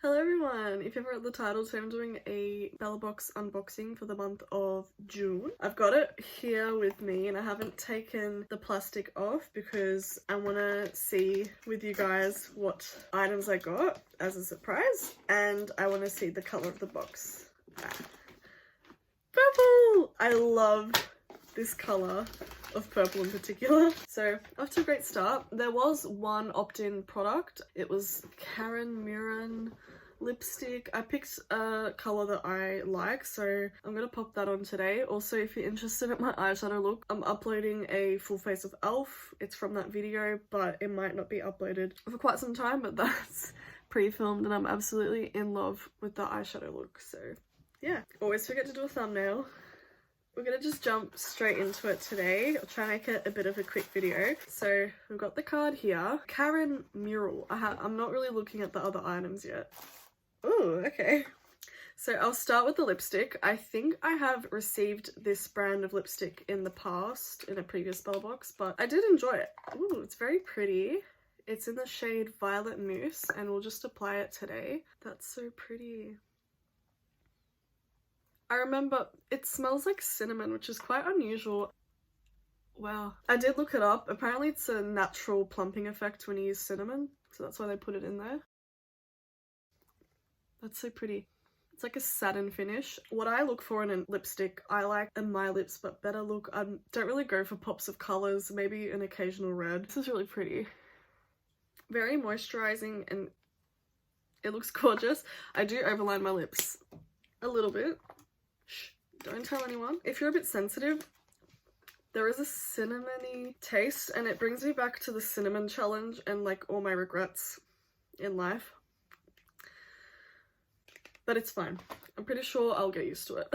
Hello everyone! If you've read the title, today I'm doing a Bellabox unboxing for the month of June. I've got it here with me and I haven't taken the plastic off because I want to see with you guys what items I got as a surprise, and I want to see the colour of the box. Purple! I love this colour of purple in particular. So off to a great start. There was one opt-in product. It was Karen Mirren lipstick. I picked a colour that I like, so I'm gonna pop that on today. Also, if you're interested in my eyeshadow look, I'm uploading a full face of Elf. It's from that video, but it might not be uploaded for quite some time, but that's pre-filmed and I'm absolutely in love with the eyeshadow look. So yeah, always forget to do a thumbnail. We're gonna just jump straight into it today. I'll try and make it a bit of a quick video. So we've got the card here. Karen Mural. I'm not really looking at the other items yet. Oh, okay. So I'll start with the lipstick. I think I have received this brand of lipstick in the past in a previous Bellabox, but I did enjoy it. Ooh, it's very pretty. It's in the shade Violet Mousse and we'll just apply it today. That's so pretty. I remember it smells like cinnamon, which is quite unusual. Wow. I did look it up. Apparently it's a natural plumping effect when you use cinnamon, so that's why they put it in there. That's so pretty. It's like a satin finish. What I look for in a lipstick, I like a My Lips but Better look. I don't really go for pops of colours, maybe an occasional red. This is really pretty. Very moisturising and it looks gorgeous. I do overline my lips a little bit. Shh, don't tell anyone. If you're a bit sensitive, there is a cinnamony taste and it brings me back to the cinnamon challenge and like all my regrets in life. But it's fine. I'm pretty sure I'll get used to it.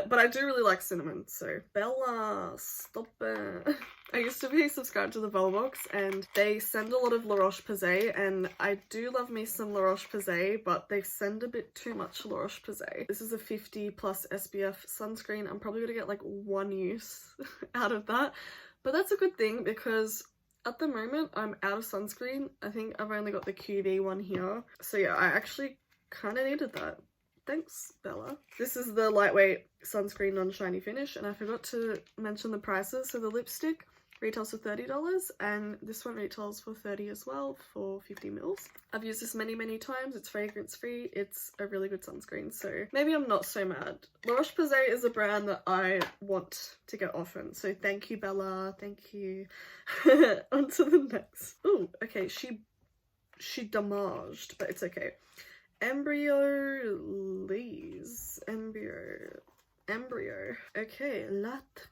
But I do really like cinnamon, so Bella, stop it. I used to be subscribed to the Bellabox and they send a lot of La Roche-Posay and I do love me some La Roche-Posay, but they send a bit too much La Roche-Posay. This is a 50+ SPF sunscreen. I'm probably gonna get like one use out of that, but that's a good thing because at the moment I'm out of sunscreen. I think I've only got the QV one here. So yeah, I actually kind of needed that. Thanks, Bella. This is the lightweight sunscreen non-shiny finish and I forgot to mention the prices. So the lipstick retails for $30 and this one retails for $30 as well for 50 mils. I've used this many times. It's fragrance free. It's a really good sunscreen, so maybe I'm not so mad. La Roche-Posay is a brand that I want to get often, so thank you, Bella. Thank you. On to the next. Oh, okay, she damaged, but it's okay. Embryo. Okay,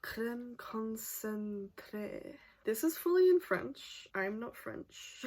Creme Concentrate. This is fully in French. I'm not French.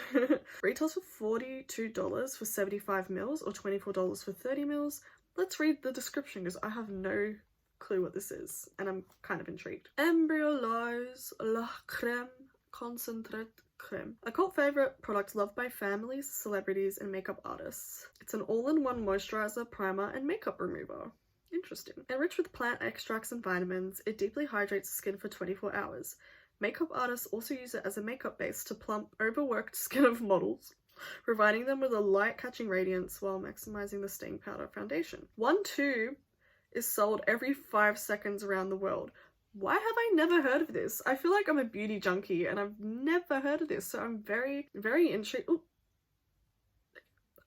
Retails for $42 for 75 mils or $24 for 30 mils. Let's read the description because I have no clue what this is and I'm kind of intrigued. Embryolise la Creme Concentrate Creme. A cult favourite product loved by families, celebrities and makeup artists. It's an all-in-one moisturiser, primer and makeup remover. Interesting. Enriched with plant extracts and vitamins, it deeply hydrates the skin for 24 hours. Makeup artists also use it as a makeup base to plump overworked skin of models, providing them with a light-catching radiance while maximising the staying powder foundation. One tube is sold every 5 seconds around the world. Why have I never heard of this? I feel like I'm a beauty junkie and I've never heard of this, so I'm very intrigued. Ooh.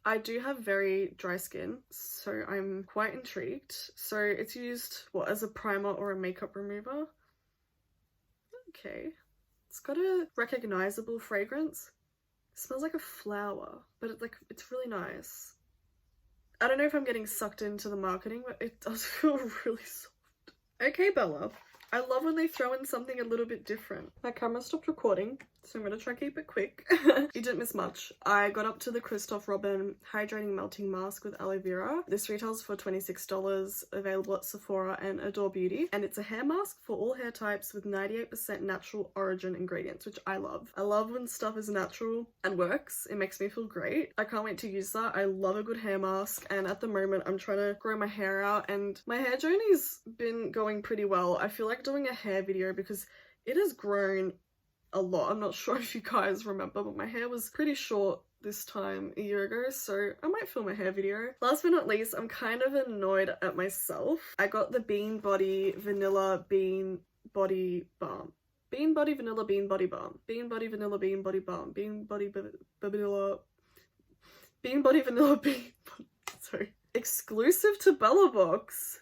I do have very dry skin, so I'm quite intrigued. So it's used, what, as a primer or a makeup remover? Okay. It's got a recognizable fragrance. It smells like a flower, but it's really nice. I don't know if I'm getting sucked into the marketing, but it does feel really soft. Okay, Bella. I love when they throw in something a little bit different. My camera stopped recording, so I'm gonna try to keep it quick. You didn't miss much. I got up to the Christophe Robin Hydrating Melting Mask with aloe vera. This retails for $26, available at Sephora and Adore Beauty. And it's a hair mask for all hair types with 98% natural origin ingredients, which I love. I love when stuff is natural and works. It makes me feel great. I can't wait to use that. I love a good hair mask, and at the moment I'm trying to grow my hair out and my hair journey's been going pretty well. I feel like doing a hair video because it has grown a lot. I'm not sure if you guys remember, but my hair was pretty short this time a year ago, so I might film a hair video. Last but not least, I'm kind of annoyed at myself. I got the Bean Body Vanilla Bean Body Balm. Bean Body Vanilla Bean Body Balm. Bean Body Vanilla Bean Body Balm. Bean Body Vanilla... Bean Body Vanilla Bean... Sorry. Exclusive to Bellabox.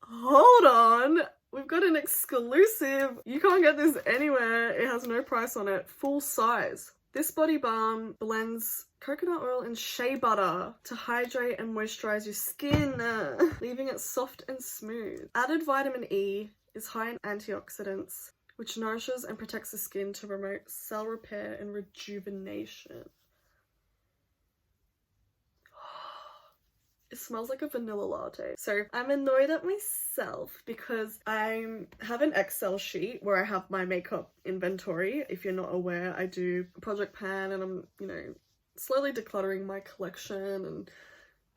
Hold on. We've got an exclusive. You can't get this anywhere. It has no price on it. Full size. This body balm blends coconut oil and shea butter to hydrate and moisturize your skin, leaving it soft and smooth. Added vitamin E is high in antioxidants, which nourishes and protects the skin to promote cell repair and rejuvenation. It smells like a vanilla latte. So I'm annoyed at myself because I have an Excel sheet where I have my makeup inventory. If you're not aware, I do Project Pan and I'm, you know, slowly decluttering my collection and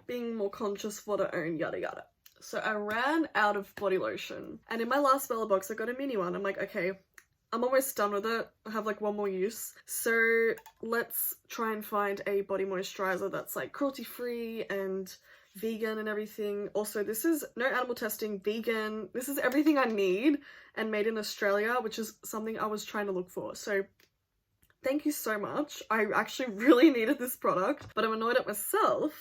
being more conscious of what I own, yada yada. So I ran out of body lotion, and in my last Bellabox I got a mini one. I'm like, okay, I'm almost done with it. I have like one more use. So let's try and find a body moisturizer that's like cruelty free and vegan and everything. Also, this is no animal testing, vegan. This is everything I need and made in Australia, which is something I was trying to look for. So thank you so much. I actually really needed this product, but I'm annoyed at myself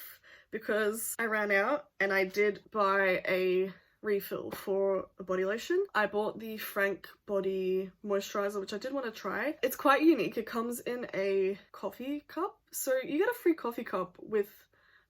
because I ran out and I did buy a refill for a body lotion. I bought the Frank Body Moisturizer, which I did want to try. It's quite unique. It comes in a coffee cup. So you get a free coffee cup with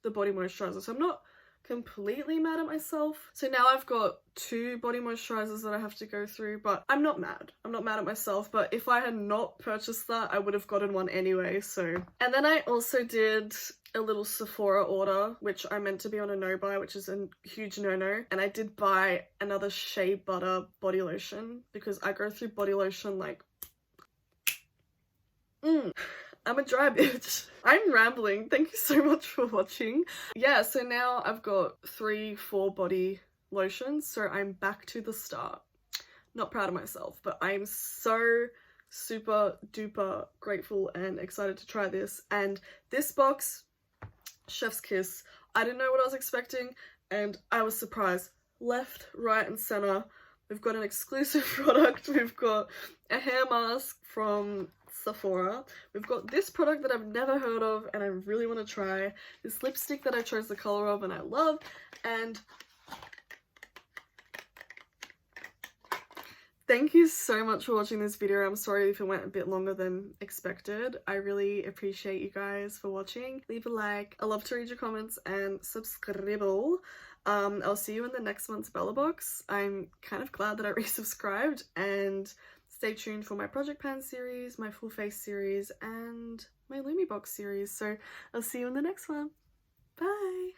the body moisturizer. So I'm not completely mad at myself. So now I've got 2 body moisturizers that I have to go through, but I'm not mad. I'm not mad at myself, but if I had not purchased that, I would have gotten one anyway, so. And then I also did a little Sephora order, which I meant to be on a no buy, which is a huge no-no. And I did buy another shea butter body lotion because I go through body lotion like I'm a dry bitch. I'm rambling. Thank you so much for watching. Yeah, so now I've got 3-4 body lotions, so I'm back to the start. Not proud of myself, but I'm so super duper grateful and excited to try this. And this box, chef's kiss. I didn't know what I was expecting and I was surprised. Left, right and center. We've got an exclusive product. We've got a hair mask from Sephora. We've got this product that I've never heard of and I really want to try. This lipstick that I chose the color of and I love. And thank you so much for watching this video. I'm sorry if it went a bit longer than expected. I really appreciate you guys for watching. Leave a like. I love to read your comments and subscribe. I'll see you in the next month's Bellabox. I'm kind of glad that I resubscribed, and stay tuned for my Project Pan series, my full face series, and my Lumi box series. So I'll see you in the next one. Bye!